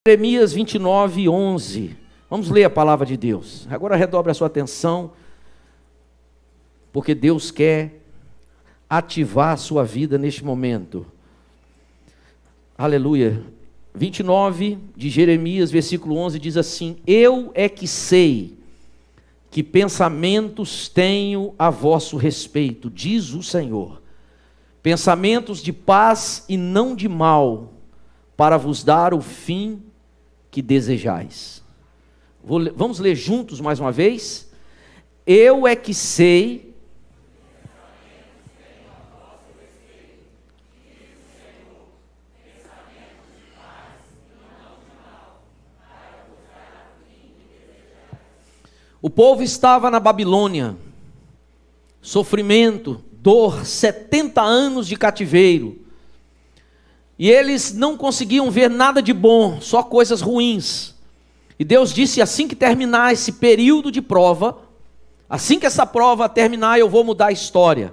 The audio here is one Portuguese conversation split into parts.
Jeremias 29, 11. Vamos ler a palavra de Deus. Agora redobre a sua atenção, porque Deus quer ativar a sua vida neste momento. Aleluia. 29 de Jeremias, versículo 11, diz assim: Eu é que sei que pensamentos tenho a vosso respeito, diz o Senhor, pensamentos de paz e não de mal, para vos dar o fim que desejais. Vamos ler juntos mais uma vez? Eu é que sei o povo estava na Babilônia, sofrimento, dor, 70 anos de cativeiro, e eles não conseguiam ver nada de bom, só coisas ruins. E Deus disse: assim que terminar esse período de prova, assim que essa prova terminar, eu vou mudar a história.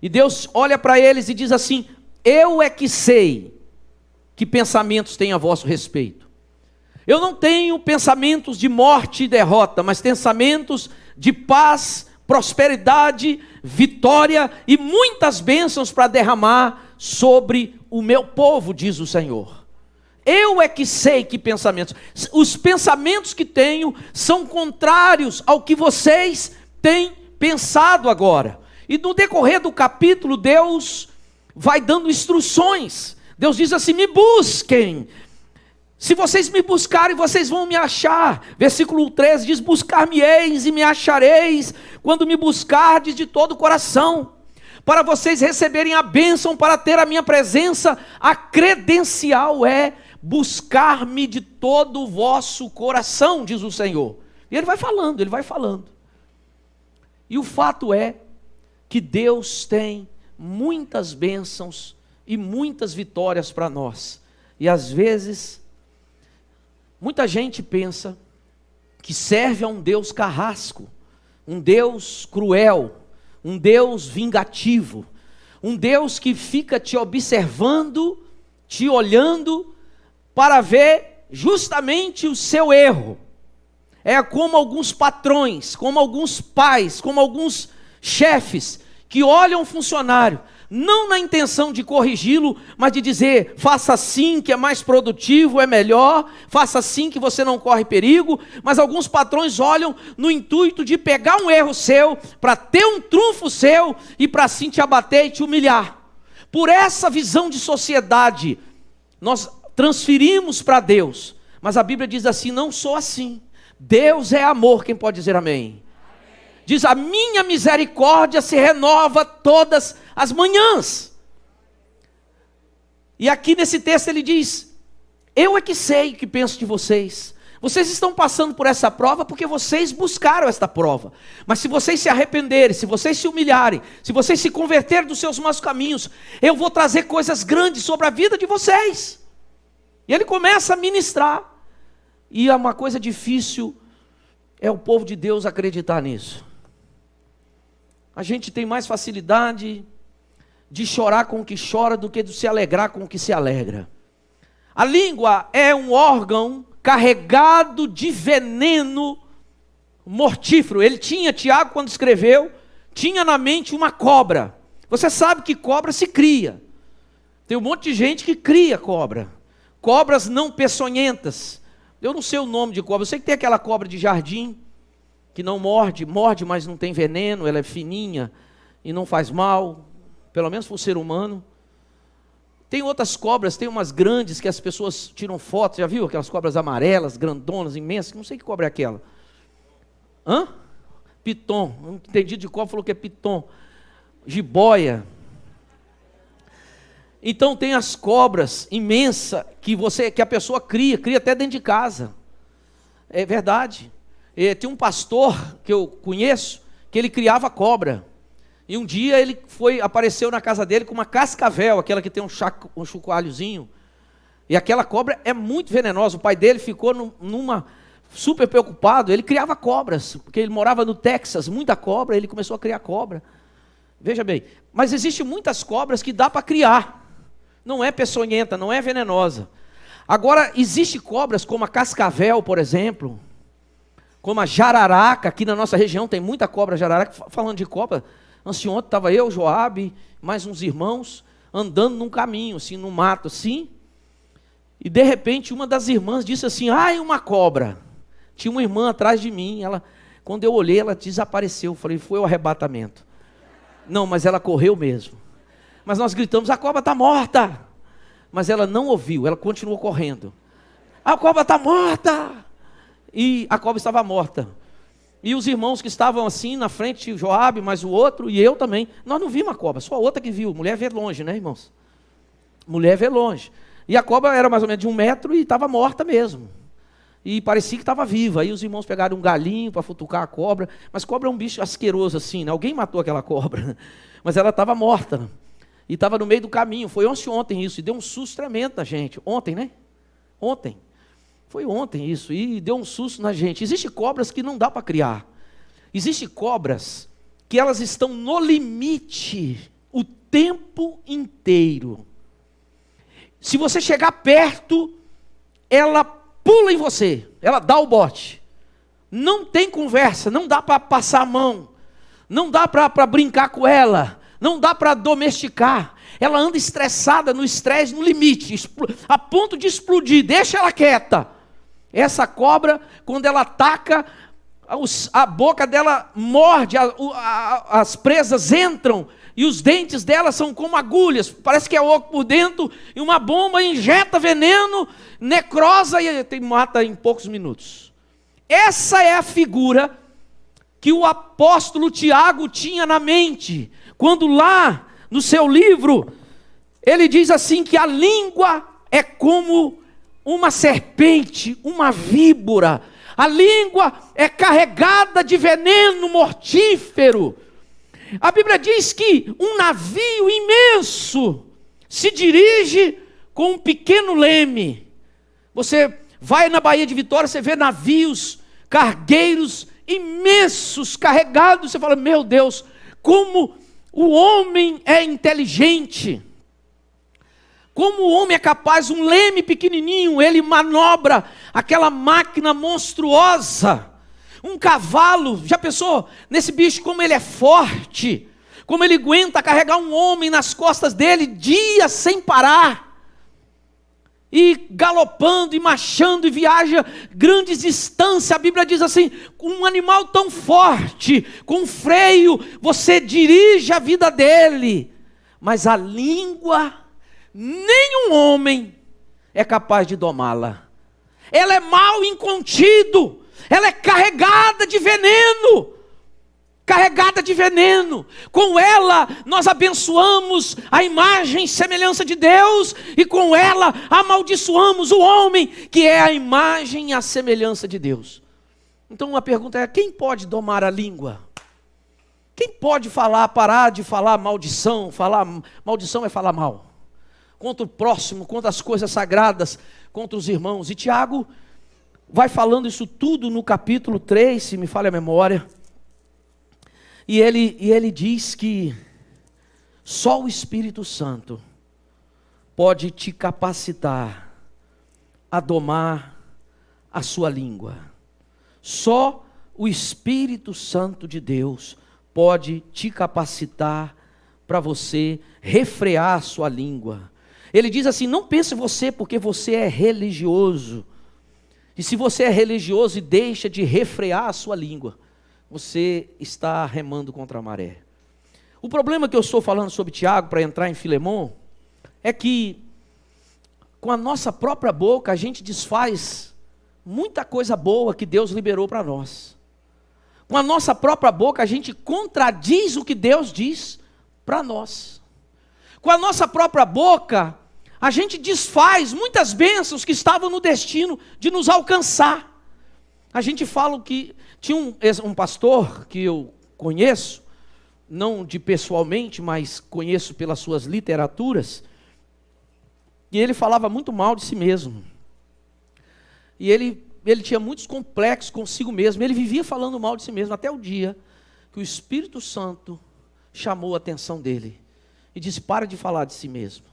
E Deus olha para eles e diz assim: eu é que sei que pensamentos têm a vosso respeito. Eu não tenho pensamentos de morte e derrota, mas pensamentos de paz, prosperidade, vitória e muitas bênçãos para derramar sobre o meu povo, diz o Senhor. Eu é que sei que pensamentos. Os pensamentos que tenho são contrários ao que vocês têm pensado agora. E no decorrer do capítulo, Deus vai dando instruções. Deus diz assim: me busquem. Se vocês me buscarem, vocês vão me achar. Versículo 13 diz: buscar-me-eis e me achareis, quando me buscardes de todo o coração. Para vocês receberem a bênção, para ter a minha presença, a credencial é buscar-me de todo o vosso coração, diz o Senhor. E ele vai falando, ele vai falando. E o fato é que Deus tem muitas bênçãos e muitas vitórias para nós. E às vezes, muita gente pensa que serve a um Deus carrasco, um Deus cruel, um Deus vingativo, um Deus que fica te observando, te olhando, para ver justamente o seu erro. É como alguns patrões, como alguns pais, como alguns chefes, que olham um funcionário, não na intenção de corrigi-lo, mas de dizer: faça assim que é mais produtivo, é melhor, faça assim que você não corre perigo. Mas alguns patrões olham no intuito de pegar um erro seu, para ter um trunfo seu, e para assim te abater e te humilhar. Por essa visão de sociedade, nós transferimos para Deus, mas a Bíblia diz assim: não sou assim. Deus é amor. Quem pode dizer amém? Diz: a minha misericórdia se renova todas as manhãs. E aqui nesse texto ele diz: eu é que sei o que penso de vocês. Vocês estão passando por essa prova porque vocês buscaram esta prova. Mas se vocês se arrependerem, se vocês se humilharem, se vocês se converterem dos seus maus caminhos, eu vou trazer coisas grandes sobre a vida de vocês. E ele começa a ministrar. E uma coisa difícil é o povo de Deus acreditar nisso. A gente tem mais facilidade de chorar com o que chora do que de se alegrar com o que se alegra. A língua é um órgão carregado de veneno mortífero. Ele tinha, Tiago quando escreveu, tinha na mente uma cobra. Você sabe que cobra se cria. Tem um monte de gente que cria cobra. Cobras não peçonhentas. Eu não sei o nome de cobra. Eu sei que tem aquela cobra de jardim, que não morde, mas não tem veneno, ela é fininha e não faz mal, pelo menos para o ser humano. Tem outras cobras, tem umas grandes que as pessoas tiram fotos, já viu aquelas cobras amarelas, grandonas, imensas, não sei que cobra é aquela. Piton, não entendi de cobra, falou que é piton. Jiboia. Então tem as cobras imensas que a pessoa cria até dentro de casa. É verdade. Tem um pastor que eu conheço, que ele criava cobra. E um dia ele apareceu na casa dele com uma cascavel, aquela que tem um chocalhozinho. E aquela cobra é muito venenosa. O pai dele ficou super preocupado. Ele criava cobras, porque ele morava no Texas, muita cobra, ele começou a criar cobra. Veja bem, mas existem muitas cobras que dá para criar. Não é peçonhenta, não é venenosa. Agora, existem cobras como a cascavel, por exemplo, como a jararaca. Aqui na nossa região tem muita cobra jararaca. Falando de cobra, anteontem estava eu, Joabe, mais uns irmãos, andando num caminho, assim, no mato, assim. E de repente uma das irmãs disse assim: ai, uma cobra. Tinha uma irmã atrás de mim, quando eu olhei, ela desapareceu. Eu falei, foi o arrebatamento. Não, mas ela correu mesmo. Mas nós gritamos, a cobra está morta. Mas ela não ouviu, ela continuou correndo. A cobra está morta. E a cobra estava morta. E os irmãos que estavam assim na frente, o Joabe, mais o outro, e eu também, nós não vimos a cobra, só a outra que viu. Mulher vê longe, né, irmãos? Mulher vê longe. E a cobra era mais ou menos de 1 metro e estava morta mesmo. E parecia que estava viva. Aí os irmãos pegaram um galinho para futucar a cobra. Mas cobra é um bicho asqueroso assim, né? Alguém matou aquela cobra. Mas ela estava morta. E estava no meio do caminho. Foi ontem isso. E deu um susto tremendo na gente. Ontem, né? Ontem. Foi ontem isso. E deu um susto na gente. Existem cobras que não dá para criar. Existem cobras que elas estão no limite o tempo inteiro. Se você chegar perto, ela pula em você, ela dá o bote. Não tem conversa, não dá para passar a mão, não dá para brincar com ela, não dá para domesticar. Ela anda estressada, no estresse, no limite, a ponto de explodir. Deixa ela quieta. Essa cobra, quando ela ataca, a boca dela morde, as presas entram, e os dentes dela são como agulhas, parece que é oco por dentro, e uma bomba injeta veneno, necrosa e mata em poucos minutos. Essa é a figura que o apóstolo Tiago tinha na mente, quando lá no seu livro, ele diz assim que a língua é como uma serpente, uma víbora. A língua é carregada de veneno mortífero. A Bíblia diz que um navio imenso se dirige com um pequeno leme. Você vai na Baía de Vitória, você vê navios, cargueiros imensos, carregados. Você fala, meu Deus, como o homem é inteligente. Como o homem é capaz, um leme pequenininho, ele manobra aquela máquina monstruosa. Um cavalo, já pensou nesse bicho como ele é forte, como ele aguenta carregar um homem nas costas dele dias sem parar, e galopando e marchando e viaja grandes distâncias. A Bíblia diz assim, um animal tão forte, com freio, você dirige a vida dele, mas a língua, nenhum homem é capaz de domá-la. Ela é mal incontido. Ela é carregada de veneno. Carregada de veneno. Com ela nós abençoamos a imagem e semelhança de Deus, e com ela amaldiçoamos o homem, que é a imagem e a semelhança de Deus. Então a pergunta é, quem pode domar a língua? Quem pode parar de falar maldição? Maldição é falar mal. Contra o próximo, contra as coisas sagradas, contra os irmãos. E Tiago vai falando isso tudo no capítulo 3, se me falha a memória. E ele diz que só o Espírito Santo pode te capacitar a domar a sua língua. Só o Espírito Santo de Deus pode te capacitar para você refrear a sua língua. Ele diz assim, não pense você porque você é religioso. E se você é religioso e deixa de refrear a sua língua, você está remando contra a maré. O problema que eu estou falando sobre Tiago, para entrar em Filemon, é que com a nossa própria boca a gente desfaz muita coisa boa que Deus liberou para nós. Com a nossa própria boca a gente contradiz o que Deus diz para nós. Com a nossa própria boca a gente desfaz muitas bênçãos que estavam no destino de nos alcançar. A gente fala que tinha um pastor que eu conheço, não de pessoalmente, mas conheço pelas suas literaturas, e ele falava muito mal de si mesmo. E ele tinha muitos complexos consigo mesmo, ele vivia falando mal de si mesmo, até o dia que o Espírito Santo chamou a atenção dele e disse, para de falar de si mesmo.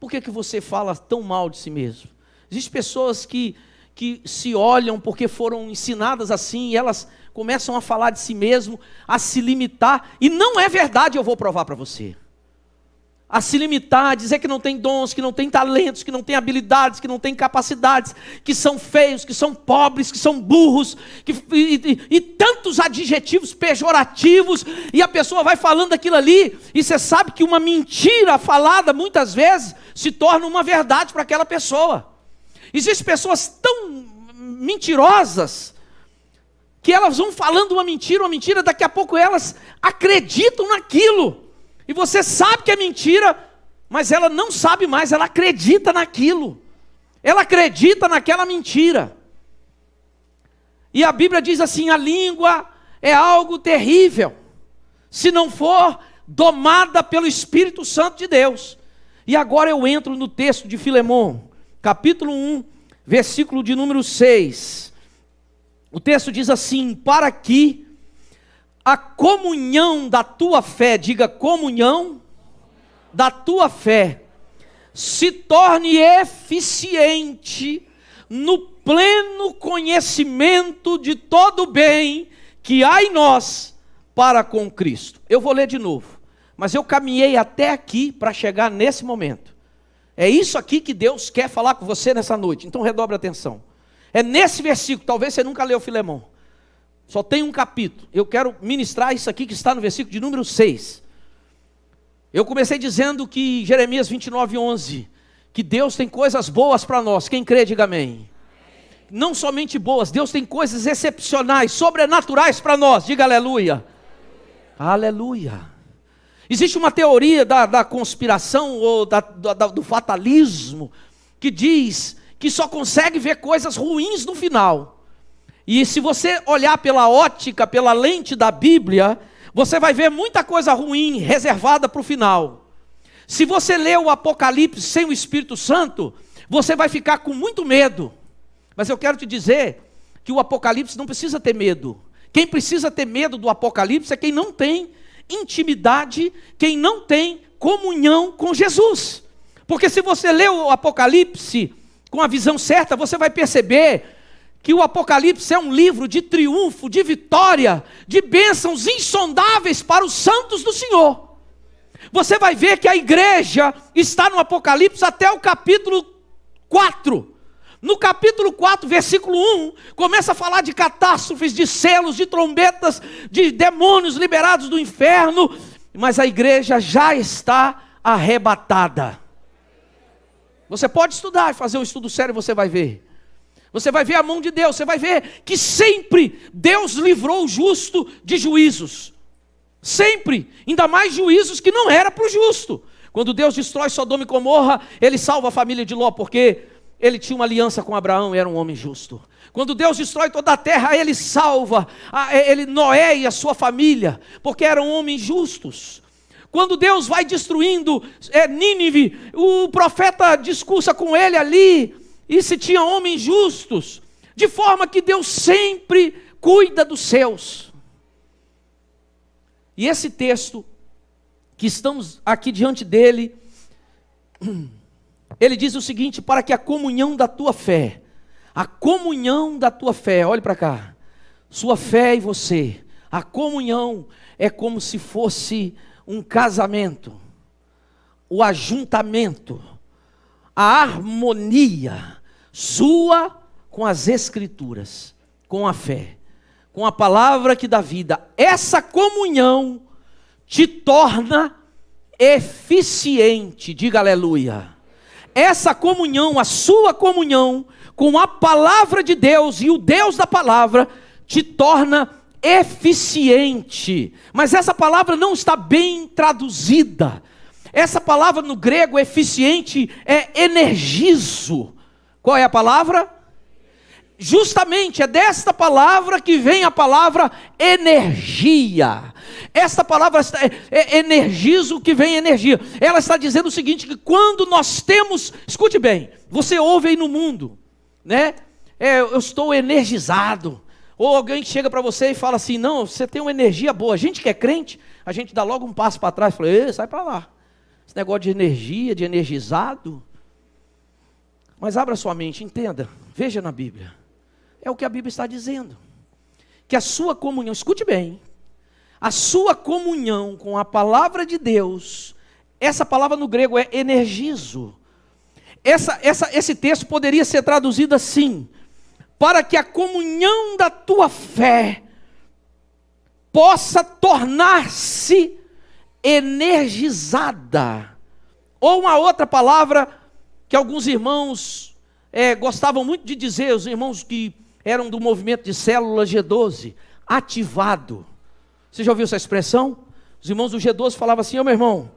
Por que você fala tão mal de si mesmo? Existem pessoas que se olham porque foram ensinadas assim, e elas começam a falar de si mesmo, a se limitar, e não é verdade, eu vou provar para você. A se limitar, a dizer que não tem dons, que não tem talentos, que não tem habilidades, que não tem capacidades, que são feios, que são pobres, que são burros, e tantos adjetivos pejorativos, e a pessoa vai falando aquilo ali, e você sabe que uma mentira falada muitas vezes se torna uma verdade para aquela pessoa. Existem pessoas tão mentirosas, que elas vão falando uma mentira, daqui a pouco elas acreditam naquilo. E você sabe que é mentira, mas ela não sabe mais, ela acredita naquilo. Ela acredita naquela mentira. E a Bíblia diz assim, a língua é algo terrível, se não for domada pelo Espírito Santo de Deus. E agora eu entro no texto de Filemão, capítulo 1, versículo de número 6. O texto diz assim, para que a comunhão da tua fé, diga comunhão da tua fé, se torne eficiente no pleno conhecimento de todo o bem que há em nós para com Cristo. Eu vou ler de novo, mas eu caminhei até aqui para chegar nesse momento. É isso aqui que Deus quer falar com você nessa noite, então redobre a atenção. É nesse versículo, talvez você nunca leu Filemão. Só tem um capítulo. Eu quero ministrar isso aqui que está no versículo de número 6. Eu comecei dizendo que Jeremias 29:11, que Deus tem coisas boas para nós. Quem crê, diga amém. Não somente boas, Deus tem coisas excepcionais, sobrenaturais para nós. Diga aleluia. Aleluia. Existe uma teoria da conspiração ou do fatalismo que diz que só consegue ver coisas ruins no final. E se você olhar pela ótica, pela lente da Bíblia, você vai ver muita coisa ruim reservada para o final. Se você ler o Apocalipse sem o Espírito Santo, você vai ficar com muito medo. Mas eu quero te dizer que o Apocalipse não precisa ter medo. Quem precisa ter medo do Apocalipse é quem não tem intimidade, quem não tem comunhão com Jesus. Porque se você ler o Apocalipse com a visão certa, você vai perceber que o Apocalipse é um livro de triunfo, de vitória, de bênçãos insondáveis para os santos do Senhor. Você vai ver que a igreja está no Apocalipse até o capítulo 4. No capítulo 4, versículo 1, começa a falar de catástrofes, de selos, de trombetas, de demônios liberados do inferno, mas a igreja já está arrebatada. Você pode estudar e fazer um estudo sério, você vai ver. Você vai ver a mão de Deus, você vai ver que sempre Deus livrou o justo de juízos. Sempre, ainda mais juízos que não era para o justo. Quando Deus destrói Sodoma e Gomorra, Ele salva a família de Ló, porque ele tinha uma aliança com Abraão, era um homem justo. Quando Deus destrói toda a terra, Ele salva Noé e a sua família, porque eram homens justos. Quando Deus vai destruindo Nínive, o profeta discursa com ele ali, e se tinha homens justos, de forma que Deus sempre cuida dos seus. E esse texto, que estamos aqui diante dele, ele diz o seguinte, para que a comunhão da tua fé, olhe para cá, sua fé e você, a comunhão é como se fosse um casamento, o ajuntamento, a harmonia sua com as Escrituras, com a fé, com a palavra que dá vida. Essa comunhão te torna eficiente, diga aleluia. Essa comunhão, a sua comunhão com a palavra de Deus e o Deus da palavra te torna eficiente. Mas essa palavra não está bem traduzida. Essa palavra no grego, eficiente, é energizo. Qual é a palavra? Justamente é desta palavra que vem a palavra energia. Esta palavra é energizo, que vem energia. Ela está dizendo o seguinte, que quando nós temos, escute bem, você ouve aí no mundo, né? Eu estou energizado. Ou alguém que chega para você e fala assim, não, você tem uma energia boa. A gente que é crente, a gente dá logo um passo para trás e fala, sai para lá. Esse negócio de energia, de energizado. Mas abra sua mente, entenda, veja na Bíblia. É o que a Bíblia está dizendo. Que a sua comunhão, escute bem, a sua comunhão com a palavra de Deus, essa palavra no grego é energizo. Esse texto poderia ser traduzido assim: para que a comunhão da tua fé possa tornar-se energizada. Ou uma outra palavra que alguns irmãos gostavam muito de dizer, os irmãos que eram do movimento de célula G12, ativado. Você já ouviu essa expressão? Os irmãos do G12 falavam assim: meu irmão,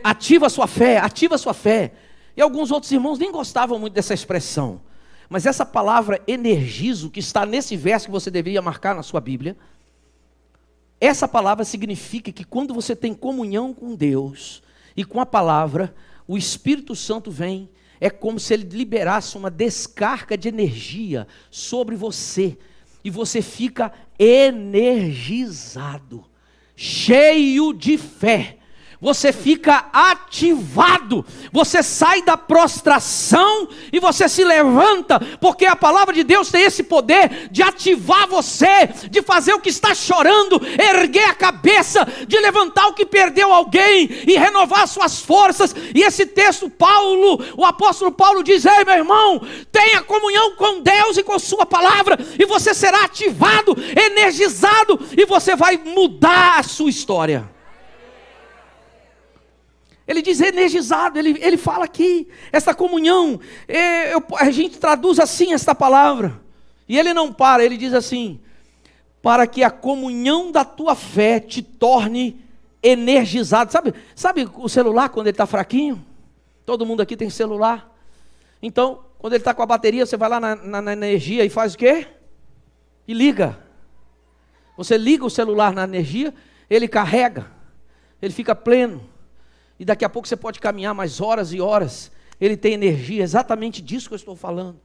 ativa a sua fé, ativa a sua fé. E alguns outros irmãos nem gostavam muito dessa expressão. Mas essa palavra energizo, que está nesse verso que você deveria marcar na sua Bíblia, essa palavra significa que quando você tem comunhão com Deus e com a palavra, o Espírito Santo vem, é como se ele liberasse uma descarga de energia sobre você, e você fica energizado, cheio de fé. Você fica ativado, você sai da prostração e você se levanta, porque a palavra de Deus tem esse poder de ativar você, de fazer o que está chorando, erguer a cabeça, de levantar o que perdeu alguém e renovar suas forças. E esse texto, o apóstolo Paulo diz: ei, meu irmão, tenha comunhão com Deus e com sua palavra, e você será ativado, energizado, e você vai mudar a sua história. Ele diz energizado, ele fala aqui, essa comunhão, a gente traduz assim esta palavra, e ele não para, ele diz assim: para que a comunhão da tua fé te torne energizado. Sabe o celular quando ele está fraquinho? Todo mundo aqui tem celular. Então, quando ele está com a bateria, você vai lá na energia e faz o quê? E liga. Você liga o celular na energia, ele carrega, ele fica pleno. E daqui a pouco você pode caminhar mais horas e horas. Ele tem energia, exatamente disso que eu estou falando.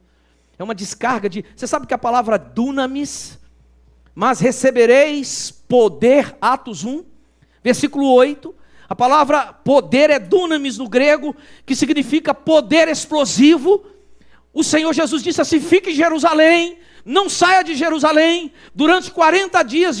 É uma descarga de... Você sabe que a palavra dunamis, mas recebereis poder, Atos 1, versículo 8. A palavra poder é dunamis no grego, que significa poder explosivo. O Senhor Jesus disse assim: fique em Jerusalém, não saia de Jerusalém. Durante 40 dias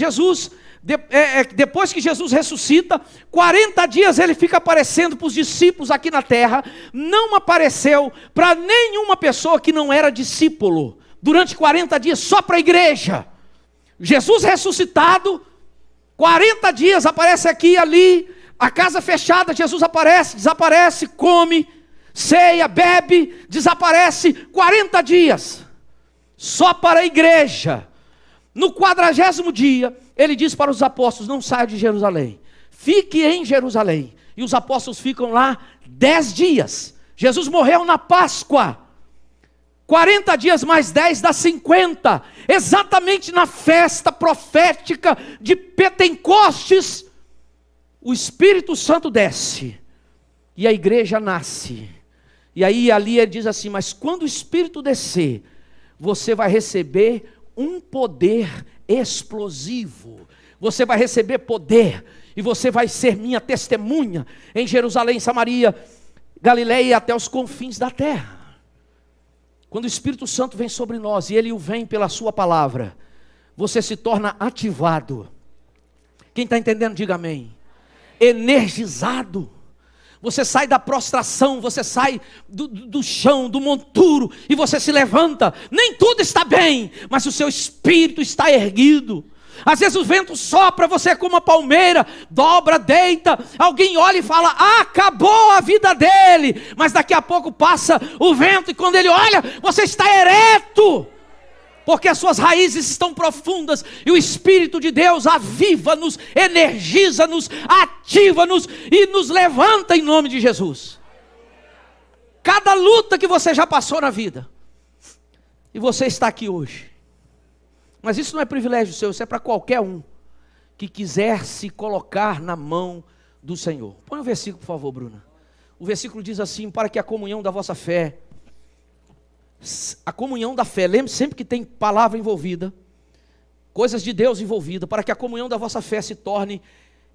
depois que Jesus ressuscita, 40 dias ele fica aparecendo para os discípulos aqui na terra. Não apareceu para nenhuma pessoa que não era discípulo. Durante 40 dias, só para a igreja. Jesus ressuscitado, 40 dias, aparece aqui e ali. A casa fechada, Jesus aparece, desaparece, come, ceia, bebe, desaparece. 40 dias, só para a igreja. No 40º dia, ele diz para os apóstolos: não saiam de Jerusalém, fique em Jerusalém. E os apóstolos ficam lá 10 dias. Jesus morreu na Páscoa. 40 dias mais 10 dá 50. Exatamente na festa profética de Pentecostes, o Espírito Santo desce e a igreja nasce. E aí ali ele diz assim: mas quando o Espírito descer, você vai receber um poder explosivo. Você vai receber poder e você vai ser minha testemunha em Jerusalém, Samaria, Galileia e até os confins da terra. Quando o Espírito Santo vem sobre nós e ele o vem pela sua palavra, você se torna ativado. Quem está entendendo, diga amém. Energizado. Você sai da prostração, você sai do chão, do monturo, e você se levanta. Nem tudo está bem, mas o seu espírito está erguido. Às vezes o vento sopra, você é como uma palmeira, dobra, deita. Alguém olha e fala: acabou a vida dele. Mas daqui a pouco passa o vento, e quando ele olha, você está ereto. Porque as suas raízes estão profundas, e o Espírito de Deus aviva-nos, energiza-nos, ativa-nos e nos levanta em nome de Jesus. Cada luta que você já passou na vida, e você está aqui hoje, mas isso não é privilégio seu, isso é para qualquer um que quiser se colocar na mão do Senhor. Põe o versículo, por favor, Bruna. O versículo diz assim: para que a comunhão da vossa fé, a comunhão da fé, lembre sempre que tem palavra envolvida, coisas de Deus envolvidas, para que a comunhão da vossa fé se torne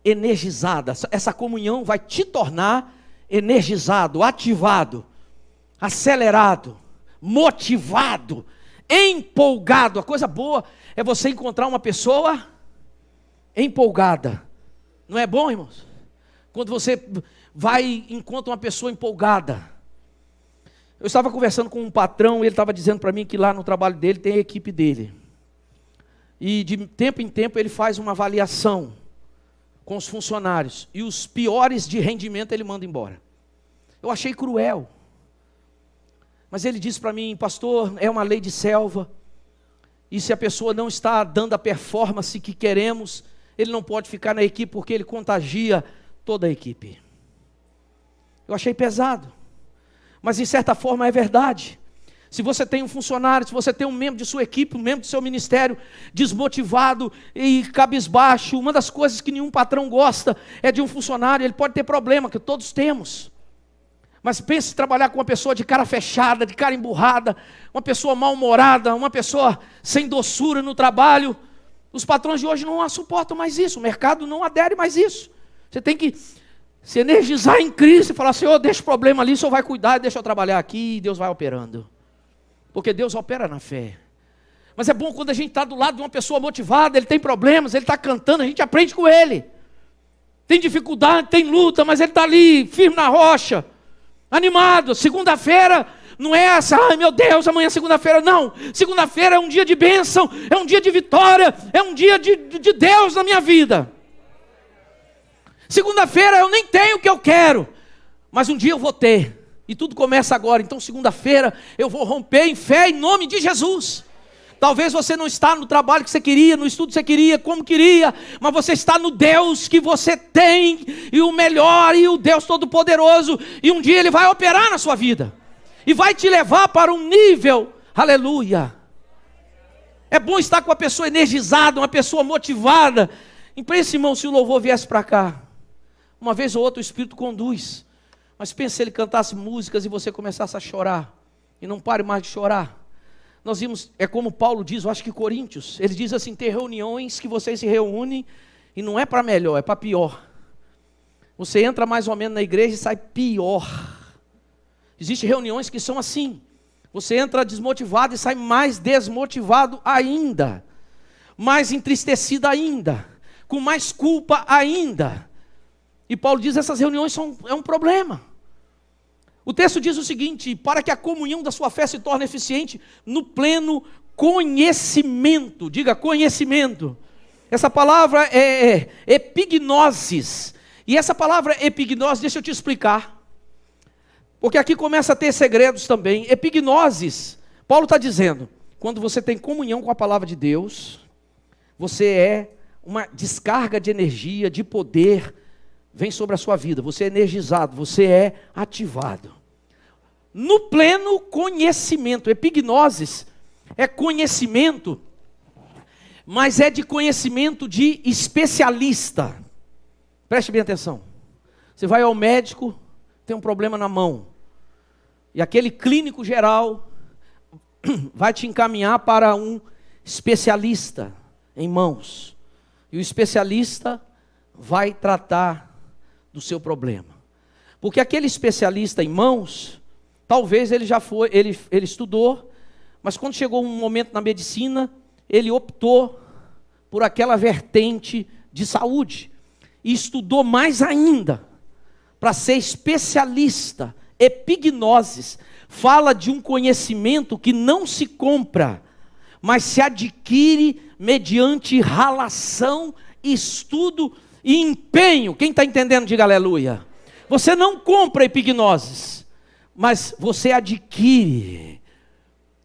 energizada. Essa comunhão vai te tornar energizado, ativado. acelerado, motivado, empolgado. A coisa boa é você encontrar uma pessoa empolgada. Não é bom, irmãos? Quando você vai e encontra uma pessoa empolgada. Eu estava conversando com um patrão, e ele estava dizendo para mim que lá no trabalho dele tem a equipe dele. E de tempo em tempo ele faz uma avaliação com os funcionários. E os piores de rendimento ele manda embora. Eu achei cruel. Mas ele disse para mim: pastor, é uma lei de selva. E se a pessoa não está dando a performance que queremos, ele não pode ficar na equipe, porque ele contagia toda a equipe. Eu achei pesado. Mas de certa forma é verdade. Se você tem um funcionário, se você tem um membro de sua equipe, um membro do seu ministério desmotivado e cabisbaixo, uma das coisas que nenhum patrão gosta é de um funcionário. Ele pode ter problema, que todos temos. Mas pense em trabalhar com uma pessoa de cara fechada, de cara emburrada, uma pessoa mal-humorada, uma pessoa sem doçura no trabalho. Os patrões de hoje não suportam mais isso, o mercado não adere mais isso. Você tem que se energizar em Cristo e falar: Senhor, deixa o problema ali, o Senhor vai cuidar, deixa eu trabalhar aqui, e Deus vai operando. Porque Deus opera na fé. Mas é bom quando a gente está do lado de uma pessoa motivada, ele tem problemas, ele está cantando, a gente aprende com ele. Tem dificuldade, tem luta, mas ele está ali, firme na rocha, animado. Segunda-feira não é essa: ai meu Deus, amanhã é segunda-feira. Não, segunda-feira é um dia de bênção, é um dia de vitória, é um dia de Deus na minha vida. Segunda-feira eu nem tenho o que eu quero, mas um dia eu vou ter. E tudo começa agora. Então segunda-feira eu vou romper em fé em nome de Jesus. Talvez você não está no trabalho que você queria, no estudo que você queria, como queria, mas você está no Deus que você tem, e o melhor, e o Deus Todo-Poderoso, e um dia Ele vai operar na sua vida, e vai te levar para um nível, aleluia. É bom estar com uma pessoa energizada, uma pessoa motivada. Pense, irmão, se o louvor viesse para cá, uma vez ou outra o Espírito conduz, mas pense se ele cantasse músicas e você começasse a chorar, e não pare mais de chorar. Nós vimos, é como Paulo diz, eu acho que Coríntios, ele diz assim: tem reuniões que vocês se reúnem, e não é para melhor, é para pior. Você entra mais ou menos na igreja e sai pior. Existem reuniões que são assim, você entra desmotivado e sai mais desmotivado ainda, mais entristecido ainda, com mais culpa ainda. E Paulo diz: essas reuniões é um problema. O texto diz o seguinte: para que a comunhão da sua fé se torne eficiente no pleno conhecimento. Diga conhecimento. Essa palavra é epignosis. E essa palavra epignosis, deixa eu te explicar, porque aqui começa a ter segredos também. Epignosis, Paulo está dizendo, quando você tem comunhão com a palavra de Deus, você é uma descarga de energia, de poder, vem sobre a sua vida, você é energizado, você é ativado. No pleno conhecimento. Epignosis é conhecimento, mas é de conhecimento de especialista. Preste bem atenção. Você vai ao médico, tem um problema na mão, e aquele clínico geral vai te encaminhar para um especialista em mãos, e o especialista vai tratar do seu problema, porque aquele especialista em mãos, talvez ele já foi, ele estudou, mas quando chegou um momento na medicina, ele optou por aquela vertente de saúde, e estudou mais ainda, para ser especialista. Epignosis fala de um conhecimento que não se compra, mas se adquire mediante ralação, estudo e empenho. Quem está entendendo, diga aleluia. Você não compra epignosis, mas você adquire.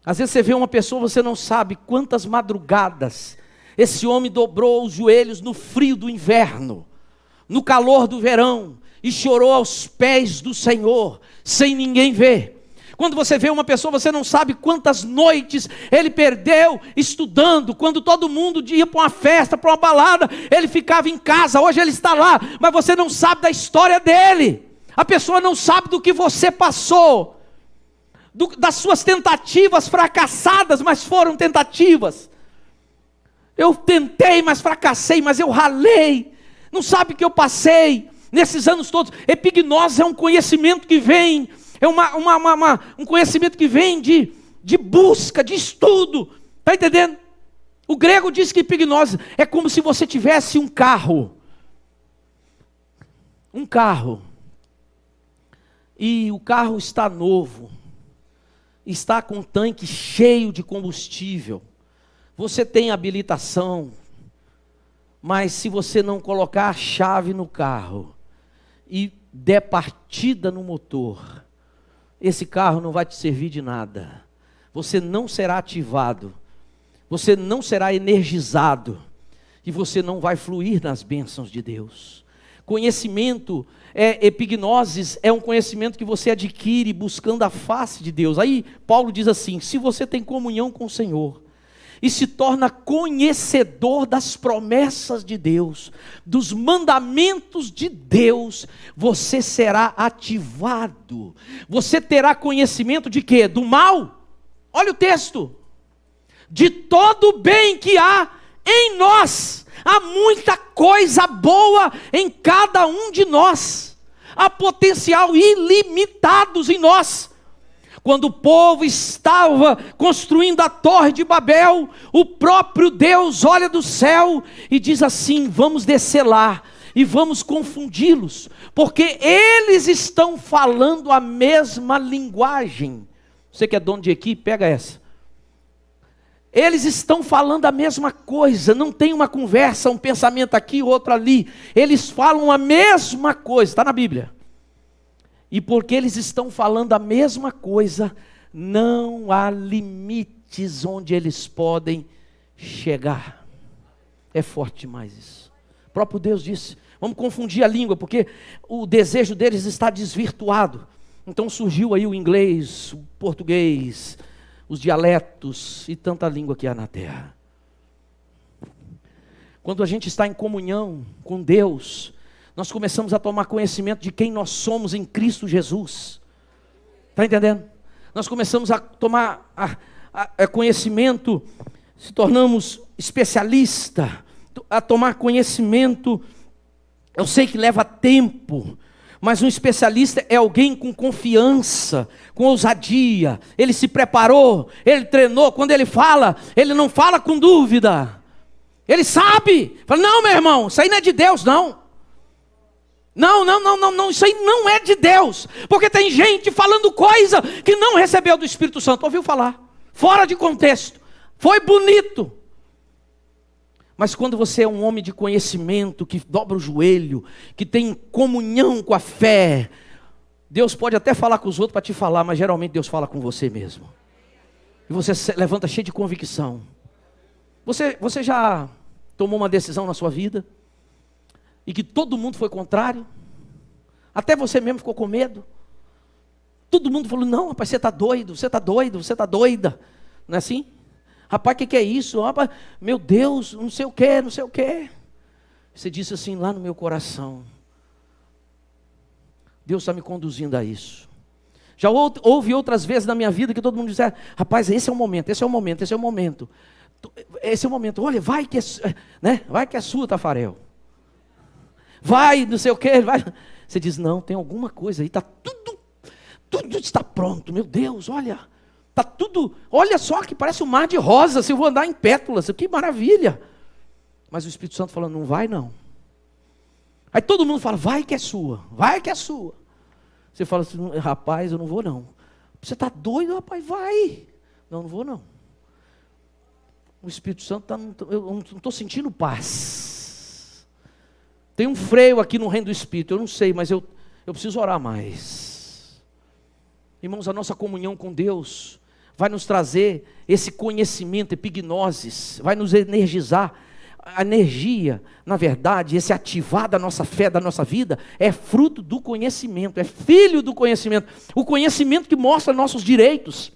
Às vezes você vê uma pessoa, você não sabe quantas madrugadas esse homem dobrou os joelhos no frio do inverno, no calor do verão, e chorou aos pés do Senhor, sem ninguém ver. Quando você vê uma pessoa, você não sabe quantas noites ele perdeu estudando. Quando todo mundo ia para uma festa, para uma balada, ele ficava em casa. Hoje ele está lá, mas você não sabe da história dele. A pessoa não sabe do que você passou, das suas tentativas fracassadas, mas foram tentativas. Eu tentei, mas fracassei, mas eu ralei. Não sabe o que eu passei nesses anos todos. Epignosis é um conhecimento que vem, é um conhecimento que vem de busca, de estudo. Está entendendo? O grego diz que epignose é como se você tivesse um carro. E o carro está novo, está com o tanque cheio de combustível, você tem habilitação, mas se você não colocar a chave no carro e der partida no motor, esse carro não vai te servir de nada, você não será ativado, você não será energizado, e você não vai fluir nas bênçãos de Deus. Conhecimento, epignosis, é um conhecimento que você adquire buscando a face de Deus. Aí Paulo diz assim: se você tem comunhão com o Senhor e se torna conhecedor das promessas de Deus, dos mandamentos de Deus, você será ativado. Você terá conhecimento de quê? Do mal? Olha o texto: de todo o bem que há em nós. Há muita coisa boa em cada um de nós. Há potencial ilimitados em nós. Quando o povo estava construindo a torre de Babel, o próprio Deus olha do céu e diz assim: vamos descer lá e vamos confundi-los, porque eles estão falando a mesma linguagem. Você que é dono de equipe, pega essa. Eles estão falando a mesma coisa, não tem uma conversa, um pensamento aqui, outro ali. Eles falam a mesma coisa, está na Bíblia. E porque eles estão falando a mesma coisa, não há limites onde eles podem chegar. É forte demais isso. O próprio Deus disse: vamos confundir a língua, porque o desejo deles está desvirtuado. Então surgiu aí o inglês, o português, os dialetos e tanta língua que há na terra. Quando a gente está em comunhão com Deus, nós começamos a tomar conhecimento de quem nós somos em Cristo Jesus. Está entendendo? Nós começamos a tomar conhecimento, se tornamos especialista, a tomar conhecimento. Eu sei que leva tempo, mas um especialista é alguém com confiança, com ousadia. Ele se preparou, ele treinou. Quando ele fala, ele não fala com dúvida. Ele sabe. Fala: não, meu irmão, isso aí não é de Deus, não. Não, isso aí não é de Deus. Porque tem gente falando coisa que não recebeu do Espírito Santo. Ouviu falar? Fora de contexto. Foi bonito. Mas quando você é um homem de conhecimento, que dobra o joelho, que tem comunhão com a fé, Deus pode até falar com os outros para te falar, mas geralmente Deus fala com você mesmo. E você se levanta cheio de convicção. Você já tomou uma decisão na sua vida e que todo mundo foi contrário? Até você mesmo ficou com medo? Todo mundo falou: não, rapaz, você está doido, você está doido, você está doida. Não é assim? Rapaz, o que é isso? Rapaz, meu Deus, não sei o que, não sei o que. Você disse assim: lá no meu coração, Deus está me conduzindo a isso. Já houve outras vezes na minha vida que todo mundo dizia: rapaz, esse é o momento, esse é o momento, esse é o momento. Esse é o momento, olha, vai que é sua, Tafarel. Vai, não sei o que, vai. Você diz: não, tem alguma coisa aí, está tudo está pronto, meu Deus, olha. Está tudo, olha só que parece um mar de rosas, eu vou andar em pétalas, que maravilha. Mas o Espírito Santo falando: não vai não. Aí todo mundo fala: vai que é sua, vai que é sua. Você fala assim: rapaz, eu não vou não. Você está doido, rapaz? Vai. Não vou não. O Espírito Santo eu não estou sentindo paz. Tem um freio aqui no reino do Espírito, eu não sei, mas eu preciso orar mais. Irmãos, a nossa comunhão com Deus vai nos trazer esse conhecimento, epignosis, vai nos energizar. A energia, na verdade, esse ativar da nossa fé, da nossa vida, é fruto do conhecimento, é filho do conhecimento. O conhecimento que mostra nossos direitos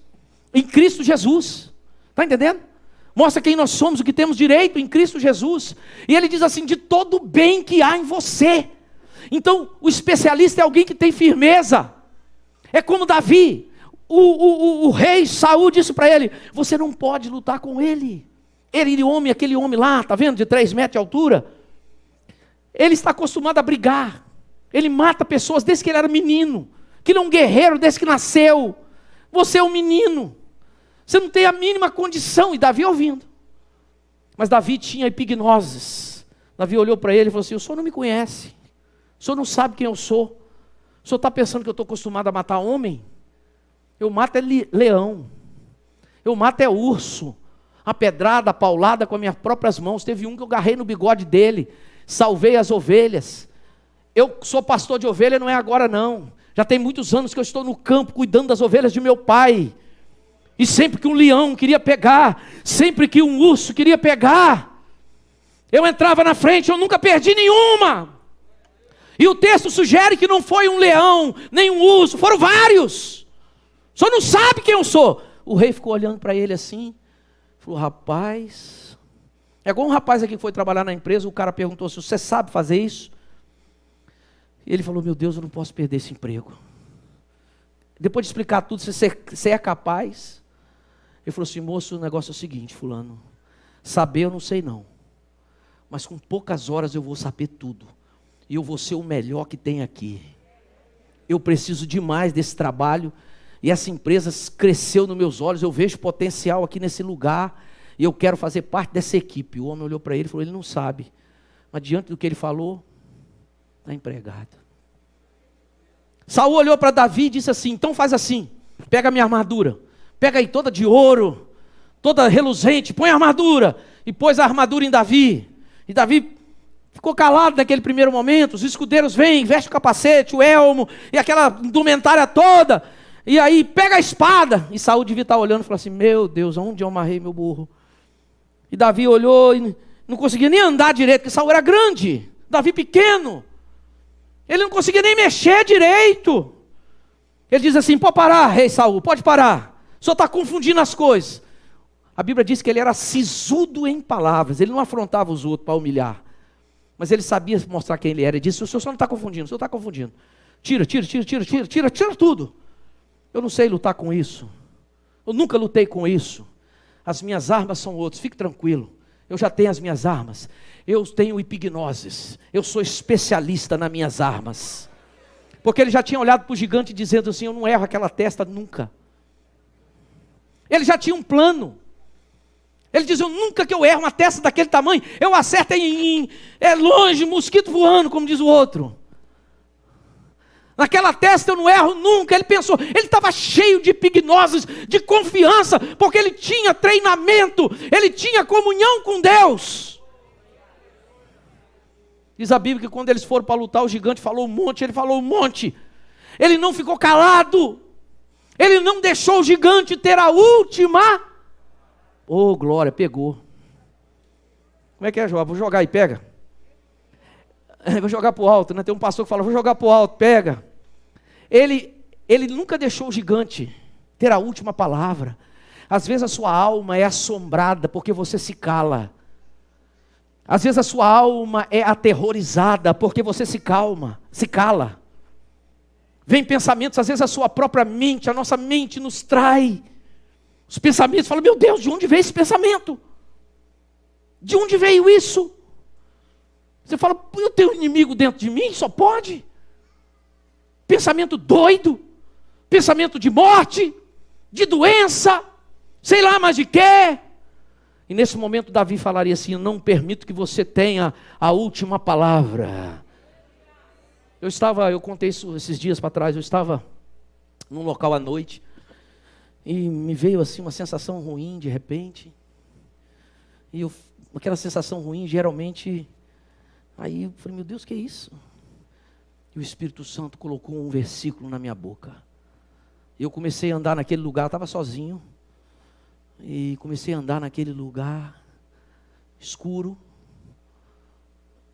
em Cristo Jesus. Está entendendo? Mostra quem nós somos, o que temos direito em Cristo Jesus. E ele diz assim: de todo o bem que há em você. Então, o especialista é alguém que tem firmeza. É como Davi, o rei Saul disse para ele: você não pode lutar com ele. Aquele homem lá, está vendo, de 3 metros de altura, ele está acostumado a brigar, ele mata pessoas desde que ele era menino, Aquilo é um guerreiro desde que nasceu. Você é um menino. Você não tem a mínima condição. E Davi ouvindo. Mas Davi tinha epignoses. Davi olhou para ele e falou assim: o senhor não me conhece. O senhor não sabe quem eu sou. O senhor está pensando que eu estou acostumado a matar homem? Eu mato é leão. Eu mato é urso. A pedrada, a paulada com as minhas próprias mãos. Teve um que eu agarrei no bigode dele. Salvei as ovelhas. Eu sou pastor de ovelha, não é agora não. Já tem muitos anos que eu estou no campo cuidando das ovelhas de meu pai. E sempre que um leão queria pegar, sempre que um urso queria pegar, eu entrava na frente, eu nunca perdi nenhuma. E o texto sugere que não foi um leão, nem um urso, foram vários. O senhor não sabe quem eu sou. O rei ficou olhando para ele assim, falou: rapaz, é igual um rapaz aqui que foi trabalhar na empresa, o cara perguntou se você sabe fazer isso. E ele falou: meu Deus, eu não posso perder esse emprego. Depois de explicar tudo, você é capaz? Ele falou assim: moço, o negócio é o seguinte, fulano, saber eu não sei não, mas com poucas horas eu vou saber tudo, e eu vou ser o melhor que tem aqui. Eu preciso demais desse trabalho, e essa empresa cresceu nos meus olhos, eu vejo potencial aqui nesse lugar, e eu quero fazer parte dessa equipe. O homem olhou para ele e falou: ele não sabe, mas diante do que ele falou, está empregado. Saul olhou para Davi e disse assim: então faz assim, pega a minha armadura, pega aí toda de ouro, toda reluzente, põe a armadura. E pôs a armadura em Davi. E Davi ficou calado naquele primeiro momento. Os escudeiros vêm, veste o capacete, o elmo, e aquela indumentária toda. E aí pega a espada. E Saul devia estar olhando e falou assim: meu Deus, aonde eu amarrei meu burro? E Davi olhou e não conseguia nem andar direito, porque Saul era grande, Davi pequeno. Ele não conseguia nem mexer direito. Ele diz assim: pode parar, rei Saul, pode parar. O senhor está confundindo as coisas. A Bíblia diz que ele era sisudo em palavras. Ele não afrontava os outros para humilhar. Mas ele sabia mostrar quem ele era. Ele disse: o senhor só não está confundindo, o senhor está confundindo. Tira tudo. Eu não sei lutar com isso. Eu nunca lutei com isso. As minhas armas são outras, fique tranquilo. Eu já tenho as minhas armas. Eu tenho epignoses. Eu sou especialista nas minhas armas. Porque ele já tinha olhado para o gigante dizendo assim: eu não erro aquela testa nunca. Ele já tinha um plano. Ele diz: eu nunca que eu erro uma testa daquele tamanho, eu acerto é longe, mosquito voando, como diz o outro. Naquela testa eu não erro nunca. Ele pensou, ele estava cheio de epignoses, de confiança, porque ele tinha treinamento, ele tinha comunhão com Deus. Diz a Bíblia que quando eles foram para lutar, o gigante falou um monte, ele falou um monte. Ele não ficou calado. Ele não deixou o gigante ter a última. Oh, glória, pegou. Como é que é, João? Vou jogar e pega. Vou jogar para o alto, né? Tem um pastor que fala: vou jogar para o alto, pega. Ele nunca deixou o gigante ter a última palavra. Às vezes a sua alma é assombrada porque você se cala. Às vezes a sua alma é aterrorizada porque você se cala. Vem pensamentos, às vezes a sua própria mente, a nossa mente nos trai. Os pensamentos falam: meu Deus, de onde veio esse pensamento? De onde veio isso? Você fala: eu tenho um inimigo dentro de mim, só pode. Pensamento doido, pensamento de morte, de doença, sei lá mais de quê. E nesse momento Davi falaria assim: eu não permito que você tenha a última palavra. Eu contei isso esses dias para trás, eu estava num local à noite, e me veio assim uma sensação ruim de repente. E aquela sensação ruim geralmente, aí eu falei: meu Deus, que é isso? E o Espírito Santo colocou um versículo na minha boca. Eu comecei a andar naquele lugar, eu estava sozinho. E comecei a andar naquele lugar escuro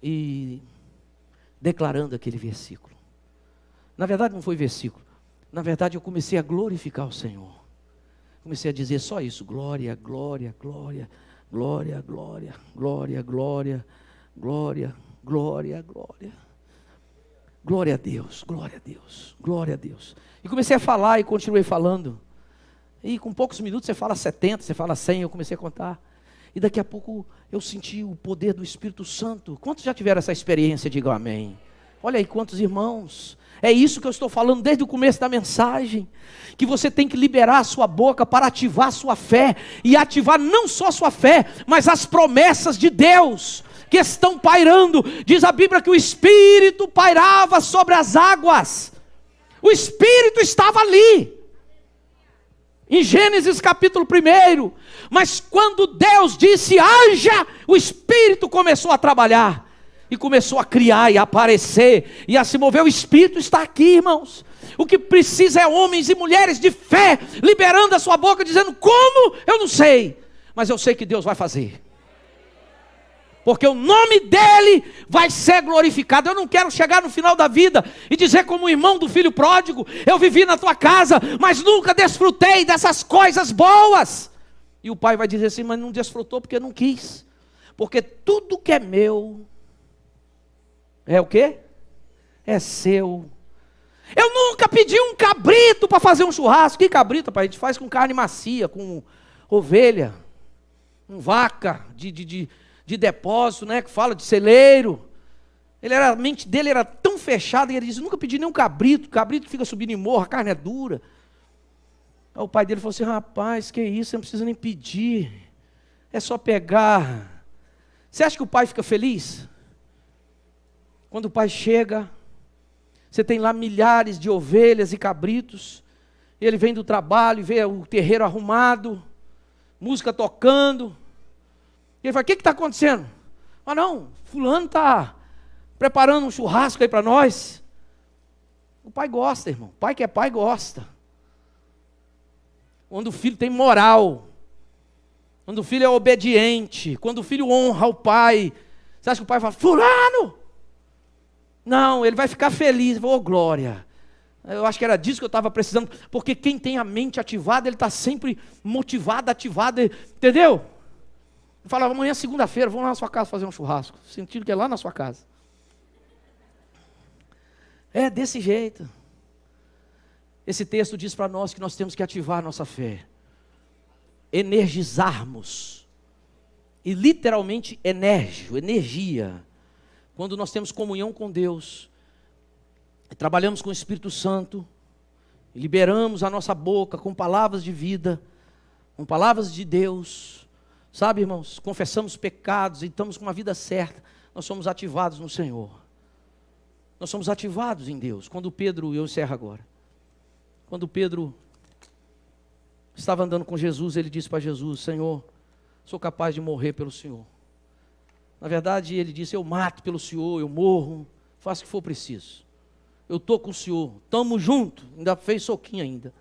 e declarando aquele versículo. Na verdade não foi versículo. Na verdade eu comecei a glorificar o Senhor. Comecei a dizer só isso: glória, glória, glória, glória, glória, glória, glória, glória, glória, glória. Glória a Deus, glória a Deus, glória a Deus. E comecei a falar e continuei falando. E com poucos minutos você fala 70, você fala 100, eu comecei a contar. E daqui a pouco eu senti o poder do Espírito Santo. Quantos já tiveram essa experiência? Digam amém. Olha aí quantos irmãos. É isso que eu estou falando desde o começo da mensagem. Que você tem que liberar a sua boca para ativar a sua fé. E ativar não só a sua fé, mas as promessas de Deus que estão pairando. Diz a Bíblia que o Espírito pairava sobre as águas. O Espírito estava ali. Em Gênesis capítulo 1. Mas quando Deus disse haja, o Espírito começou a trabalhar. E começou a criar e a aparecer e a se mover. O Espírito está aqui, irmãos. O que precisa é homens e mulheres de fé, liberando a sua boca, dizendo como? Eu não sei, mas eu sei que Deus vai fazer. Porque o nome dele vai ser glorificado. Eu não quero chegar no final da vida e dizer como o irmão do filho pródigo: eu vivi na tua casa, mas nunca desfrutei dessas coisas boas. E o pai vai dizer assim: mas não desfrutou porque não quis. Porque tudo que é meu é o quê? É seu. Eu nunca pedi um cabrito para fazer um churrasco. Que cabrito, pai? A gente faz com carne macia, com ovelha, com vaca de depósito, né? Que fala de celeiro. A mente dele era tão fechada e ele disse: nunca pedi nem um cabrito. Cabrito fica subindo em morro, a carne é dura. Aí o pai dele falou assim: rapaz, que isso, você não precisa nem pedir. É só pegar. Você acha que o pai fica feliz? Quando o pai chega, você tem lá milhares de ovelhas e cabritos. Ele vem do trabalho e vê o terreiro arrumado, música tocando. E ele fala: o que está acontecendo? Ah não, fulano está preparando um churrasco aí para nós. O pai gosta, irmão. Pai que é pai gosta. Quando o filho tem moral. Quando o filho é obediente. Quando o filho honra o pai. Você acha que o pai fala: fulano? Não, ele vai ficar feliz. Ô, glória. Eu acho que era disso que eu estava precisando. Porque quem tem a mente ativada, ele está sempre motivado, ativado. Entendeu? Eu falava: amanhã, segunda-feira, vamos lá na sua casa fazer um churrasco. Sentindo que é lá na sua casa. É desse jeito. Esse texto diz para nós que nós temos que ativar a nossa fé. Energizarmos. E literalmente energia. Quando nós temos comunhão com Deus, trabalhamos com o Espírito Santo, liberamos a nossa boca com palavras de vida, com palavras de Deus, sabe, irmãos, confessamos pecados e estamos com uma vida certa, nós somos ativados no Senhor, nós somos ativados em Deus. Quando Pedro, eu encerro agora, quando Pedro estava andando com Jesus, ele disse para Jesus: Senhor, sou capaz de morrer pelo Senhor. Na verdade, ele disse: eu mato pelo Senhor, eu morro, faço o que for preciso. Eu estou com o Senhor, estamos juntos. Ainda fez soquinho ainda.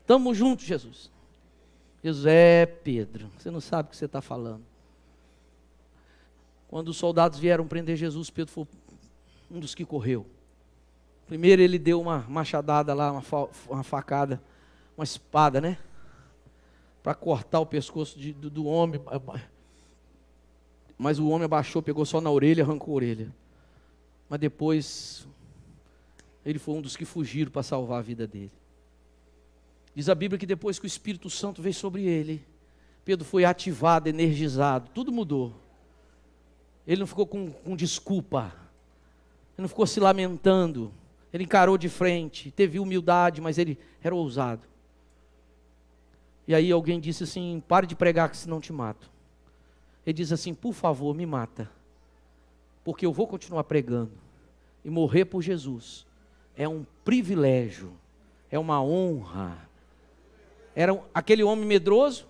Estamos juntos, Jesus. Jesus: Pedro, você não sabe o que você está falando. Quando os soldados vieram prender Jesus, Pedro foi um dos que correu. Primeiro ele deu uma machadada lá, uma facada, uma espada, né? Para cortar o pescoço do homem. Mas o homem abaixou, pegou só na orelha, arrancou a orelha. Mas depois, ele foi um dos que fugiram para salvar a vida dele. Diz a Bíblia que depois que o Espírito Santo veio sobre ele, Pedro foi ativado, energizado, tudo mudou. Ele não ficou com desculpa, ele não ficou se lamentando, ele encarou de frente, teve humildade, mas ele era ousado. E aí alguém disse assim: pare de pregar que senão te mato. Ele diz assim: por favor, me mata, porque eu vou continuar pregando, e morrer por Jesus é um privilégio, é uma honra. Aquele homem medroso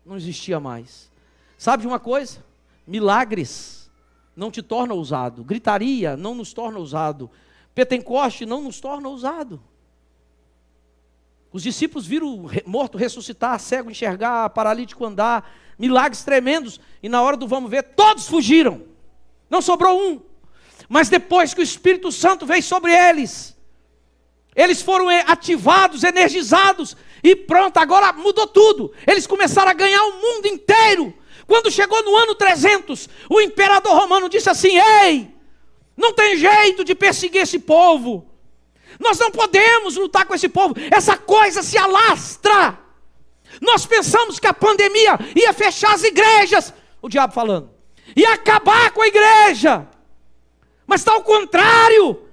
não existia mais. Sabe de uma coisa? Milagres não te tornam ousado, gritaria não nos torna ousado, Pentecoste não nos torna ousado. Os discípulos viram morto ressuscitar, cego enxergar, paralítico andar, milagres tremendos, e na hora do vamos ver, todos fugiram, não sobrou um. Mas depois que o Espírito Santo veio sobre eles, eles foram ativados, energizados, e pronto, agora mudou tudo. Eles começaram a ganhar o mundo inteiro. Quando chegou no ano 300, o imperador romano disse assim: ei, não tem jeito de perseguir esse povo, nós não podemos lutar com esse povo, essa coisa se alastra. Nós pensamos que a pandemia ia fechar as igrejas, o diabo falando, ia acabar com a igreja, mas está ao contrário.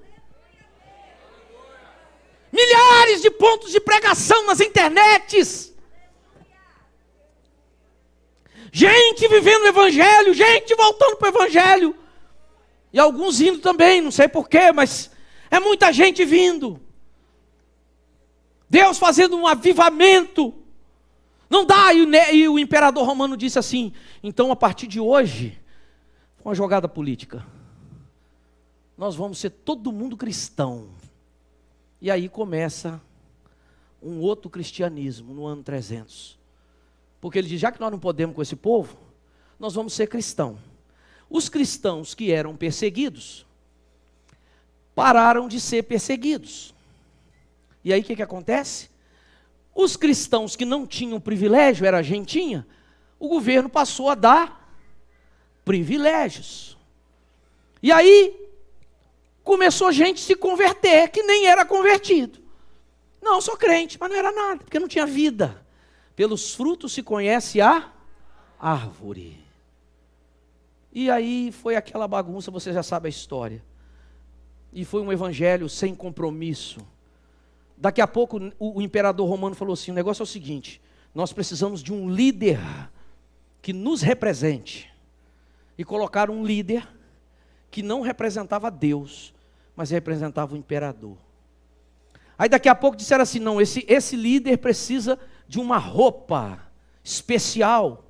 Milhares de pontos de pregação nas internets. Gente vivendo o evangelho, gente voltando para o evangelho. E alguns indo também, não sei porquê, mas é muita gente vindo. Deus fazendo um avivamento. Não dá, e o imperador romano disse assim: então a partir de hoje, uma jogada política, nós vamos ser todo mundo cristão. E aí começa um outro cristianismo no ano 300. Porque ele diz, já que nós não podemos com esse povo, nós vamos ser cristão. Os cristãos que eram perseguidos, pararam de ser perseguidos. E aí o que acontece? Os cristãos que não tinham privilégio, era gentinha, o governo passou a dar privilégios. E aí começou gente a se converter, que nem era convertido. Não, sou crente, mas não era nada, porque não tinha vida. Pelos frutos se conhece a árvore. E aí foi aquela bagunça, você já sabe a história. E foi um evangelho sem compromisso. Daqui a pouco o imperador romano falou assim, o negócio é o seguinte, nós precisamos de um líder que nos represente. E colocaram um líder que não representava Deus, mas representava o imperador. Aí daqui a pouco disseram assim, não, esse líder precisa de uma roupa especial.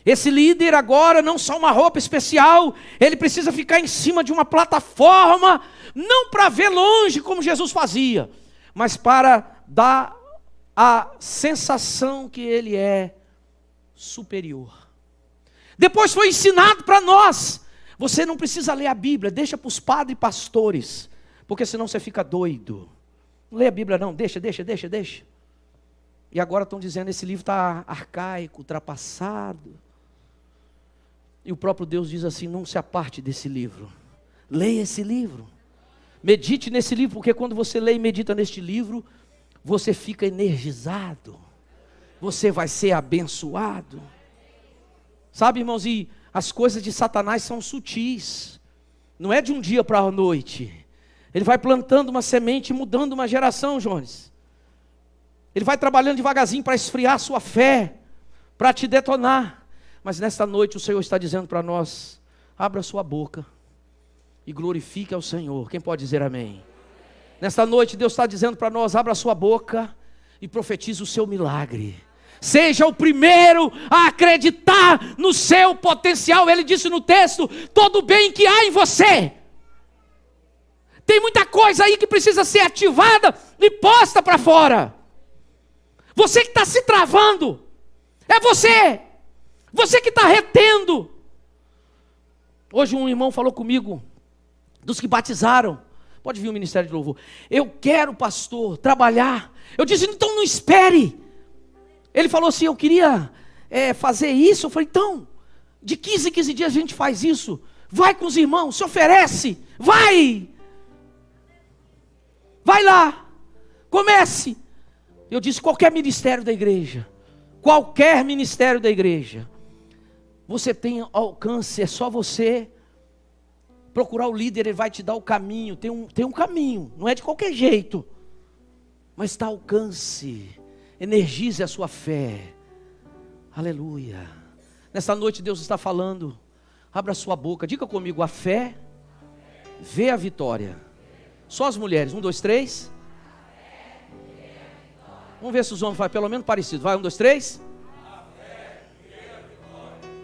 Esse líder agora, não só uma roupa especial, ele precisa ficar em cima de uma plataforma, não para ver longe como Jesus fazia, mas para dar a sensação que ele é superior. Depois foi ensinado para nós, você não precisa ler a Bíblia, deixa para os padres e pastores, porque senão você fica doido. Não lê a Bíblia não, deixa. E agora estão dizendo, esse livro está arcaico, ultrapassado. E o próprio Deus diz assim, não se aparte desse livro. Leia esse livro. Medite nesse livro, porque quando você lê e medita neste livro, você fica energizado. Você vai ser abençoado. Sabe, irmãos, e as coisas de Satanás são sutis. Não é de um dia para a noite. Ele vai plantando uma semente e mudando uma geração, Jones. Ele vai trabalhando devagarzinho para esfriar a sua fé, para te detonar. Mas nesta noite o Senhor está dizendo para nós, abra sua boca e glorifique ao Senhor. Quem pode dizer amém? Nesta noite Deus está dizendo para nós, abra sua boca e profetize o seu milagre. Seja o primeiro a acreditar no seu potencial. Ele disse no texto, todo o bem que há em você. Tem muita coisa aí que precisa ser ativada e posta para fora. Você que está se travando, é você. Você que está retendo. Hoje um irmão falou comigo, dos que batizaram. Pode vir o ministério de louvor. Eu quero, pastor, trabalhar. Eu disse, então não espere. Ele falou assim, eu queria fazer isso. Eu falei, então, de 15 em 15 dias a gente faz isso. Vai com os irmãos, se oferece. Vai lá, comece. Eu disse, qualquer ministério da igreja, você tem alcance, é só você procurar o líder, ele vai te dar o caminho, tem um caminho, não é de qualquer jeito, mas dá alcance, energize a sua fé, aleluia. Nessa noite Deus está falando, abra sua boca, diga comigo, a fé vê a vitória. Só as mulheres, 1, 2, 3. Vamos ver se os homens fazem pelo menos parecido. Vai, 1, 2, 3.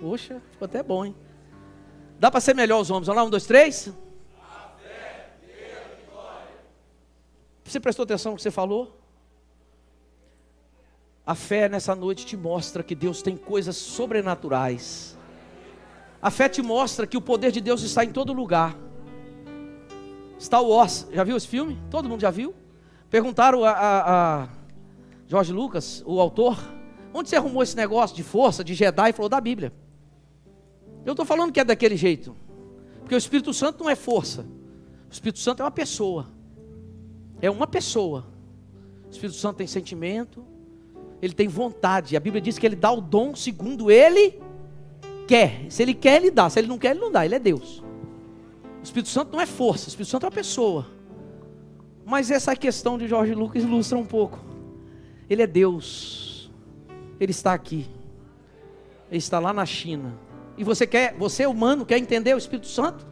Poxa, ficou até bom, hein? Dá para ser melhor os homens. Vamos lá, 1, 2, 3. Você prestou atenção no que você falou? A fé nessa noite te mostra que Deus tem coisas sobrenaturais. A fé te mostra que o poder de Deus está em todo lugar. Star Wars, já viu esse filme? Todo mundo já viu? Perguntaram a George Lucas, o autor, onde você arrumou esse negócio de força, de Jedi? Ele falou, da Bíblia. Eu estou falando que é daquele jeito, porque o Espírito Santo não é força, o Espírito Santo é uma pessoa. É uma pessoa. O Espírito Santo tem sentimento, ele tem vontade. A Bíblia diz que ele dá o dom segundo ele quer. Se ele quer, ele dá. Se ele não quer, ele não dá. Ele é Deus. O Espírito Santo não é força, o Espírito Santo é uma pessoa. Mas essa questão de George Lucas ilustra um pouco. Ele é Deus. Ele está aqui. Ele está lá na China. E você humano, quer entender o Espírito Santo?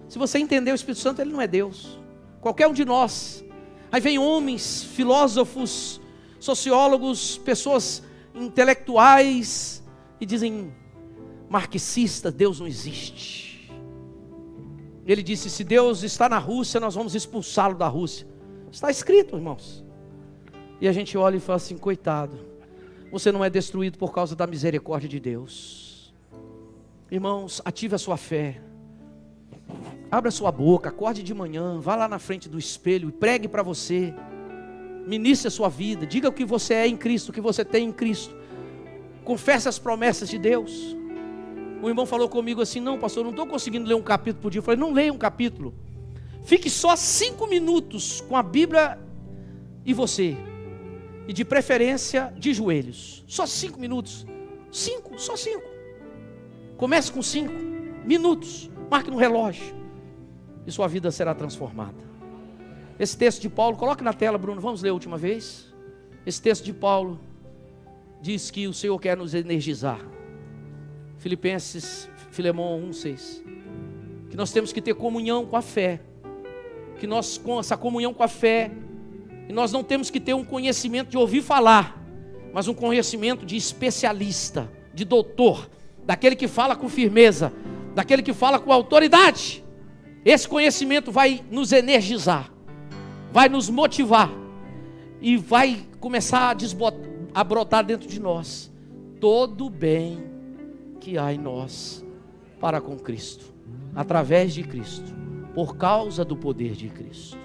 Se você entender o Espírito Santo, ele não é Deus. Qualquer um de nós. Aí vem homens, filósofos, sociólogos, pessoas intelectuais e dizem: marxista, Deus não existe. Ele disse: se Deus está na Rússia, nós vamos expulsá-lo da Rússia. Está escrito, irmãos. E a gente olha e fala assim: coitado, você não é destruído por causa da misericórdia de Deus. Irmãos, ative a sua fé. Abra sua boca, acorde de manhã, vá lá na frente do espelho e pregue para você. Ministre a sua vida, diga o que você é em Cristo, o que você tem em Cristo. Confesse as promessas de Deus. O irmão falou comigo assim: não, pastor, eu não estou conseguindo ler um capítulo por dia. Eu falei: não leia um capítulo. Fique só 5 minutos com a Bíblia e você. E de preferência de joelhos. Só 5 minutos. 5, só 5. Comece com 5 minutos. Marque no relógio. E sua vida será transformada. Esse texto de Paulo, coloque na tela, Bruno, vamos ler a última vez. Esse texto de Paulo diz que o Senhor quer nos energizar. Filemão 1:6. Que nós temos que ter comunhão com a fé. Que nós, com essa comunhão com a fé, e nós não temos que ter um conhecimento de ouvir falar, mas um conhecimento de especialista, de doutor, daquele que fala com firmeza, daquele que fala com autoridade. Esse conhecimento vai nos energizar, vai nos motivar e vai começar a brotar dentro de nós todo o bem que há em nós para com Cristo, através de Cristo, por causa do poder de Cristo.